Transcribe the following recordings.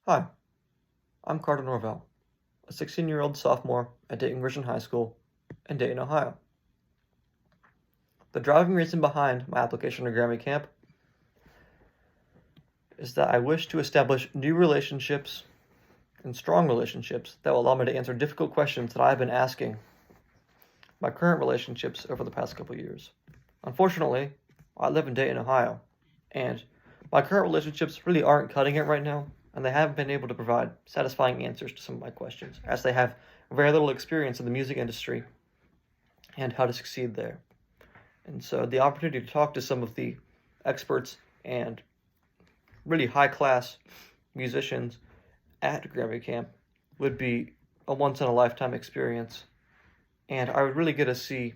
Hi, I'm Carter Norvell, a 16-year-old sophomore at Dayton Christian High School in Dayton, Ohio. The driving reason behind my application to Grammy Camp is that I wish to establish new relationships and strong relationships that will allow me to answer difficult questions that I've been asking my current relationships over the past couple years. Unfortunately, I live in Dayton, Ohio, and my current relationships really aren't cutting it right now, and they haven't been able to provide satisfying answers to some of my questions, as they have very little experience in the music industry and how to succeed there. And so the opportunity to talk to some of the experts and really high-class musicians at Grammy Camp would be a once-in-a-lifetime experience, and I would really get to see,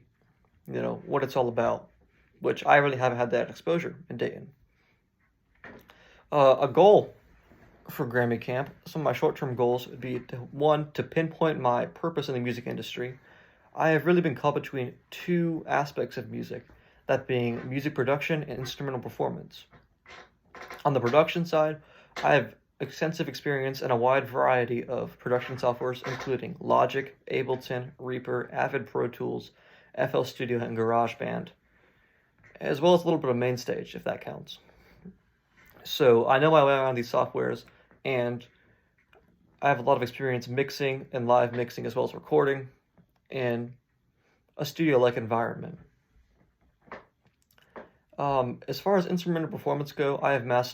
what it's all about, which I really haven't had that exposure in Dayton. A goal for Grammy Camp, some of my short-term goals would be to pinpoint my purpose in the music industry. I have really been caught between two aspects of music, that being music production and instrumental performance. On the production side, I have extensive experience in a wide variety of production softwares, including Logic, Ableton, Reaper, Avid Pro Tools, FL Studio, and GarageBand, as well as a little bit of MainStage, if that counts. So I know my way around these softwares, and I have a lot of experience mixing and live mixing as well as recording in a studio-like environment. As far as instrumental performance go, I have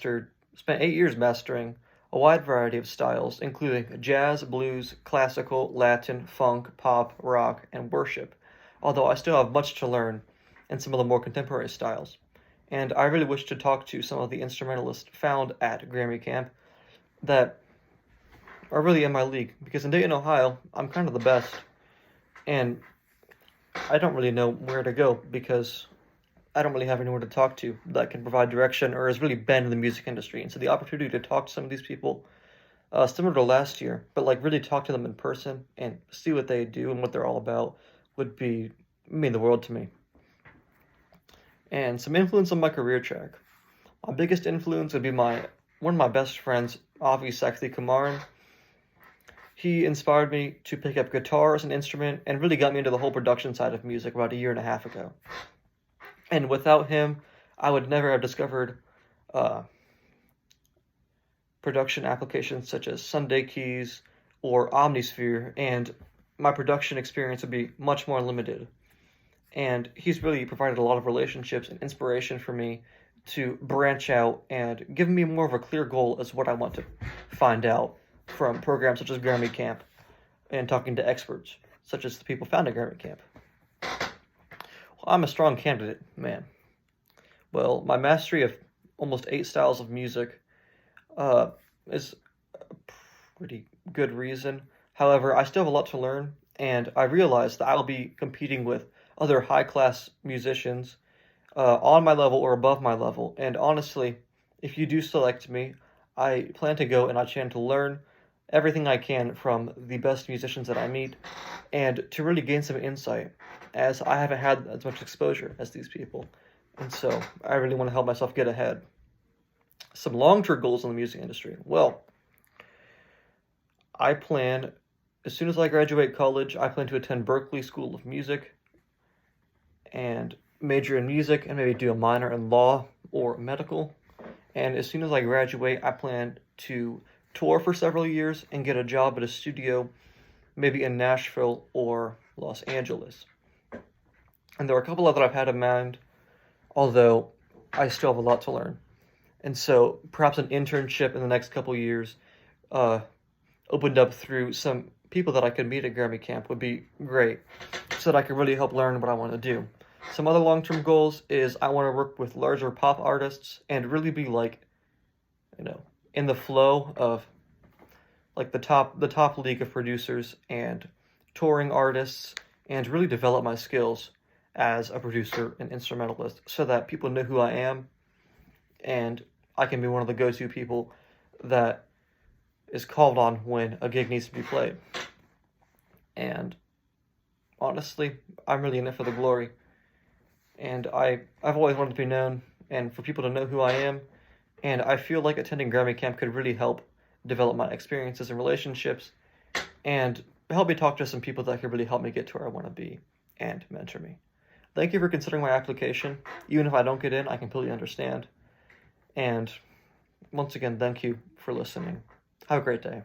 spent 8 years mastering a wide variety of styles, including jazz, blues, classical, Latin, funk, pop, rock, and worship, although I still have much to learn in some of the more contemporary styles. And I really wish to talk to some of the instrumentalists found at Grammy Camp that are really in my league, because in Dayton, Ohio, I'm kind of the best, and I don't really know where to go because I don't really have anyone to talk to that can provide direction or has really been in the music industry. And so the opportunity to talk to some of these people, similar to last year, but really talk to them in person and see what they do and what they're all about would mean the world to me. And some influence on my career track. My biggest influence would be one of my best friends, Avi Saxley Kumaran. He inspired me to pick up guitar as an instrument and really got me into the whole production side of music about 1.5 years ago. And without him, I would never have discovered production applications such as Sunday Keys or Omnisphere, and my production experience would be much more limited. And he's really provided a lot of relationships and inspiration for me to branch out and give me more of a clear goal as what I want to find out from programs such as Grammy Camp and talking to experts, such as the people found at Grammy Camp. I'm a strong candidate, man. Well, my mastery of almost 8 styles of music is a pretty good reason. However, I still have a lot to learn, and I realize that I will be competing with other high-class musicians on my level or above my level. And honestly, if you do select me, I plan to go and I plan to learn everything I can from the best musicians that I meet and to really gain some insight, as I haven't had as much exposure as these people. And so I really want to help myself get ahead. Some long-term goals in the music industry. Well, I plan, as soon as I graduate college, I plan to attend Berklee School of Music and major in music and maybe do a minor in law or medical. And as soon as I graduate, I plan to tour for several years and get a job at a studio, maybe in Nashville or Los Angeles. And there are a couple other I've had in mind, although I still have a lot to learn. And so perhaps an internship in the next couple years opened up through some people that I could meet at Grammy Camp would be great, so that I could really help learn what I want to do. Some other long-term goals is I want to work with larger pop artists and really be in the flow of the top league of producers and touring artists, and really develop my skills as a producer and instrumentalist so that people know who I am and I can be one of the go-to people that is called on when a gig needs to be played. And honestly, I'm really in it for the glory. And I've always wanted to be known and for people to know who I am. And I feel like attending Grammy Camp could really help develop my experiences and relationships, and help me talk to some people that could really help me get to where I want to be and mentor me. Thank you for considering my application. Even if I don't get in, I completely understand. And once again, thank you for listening. Have a great day.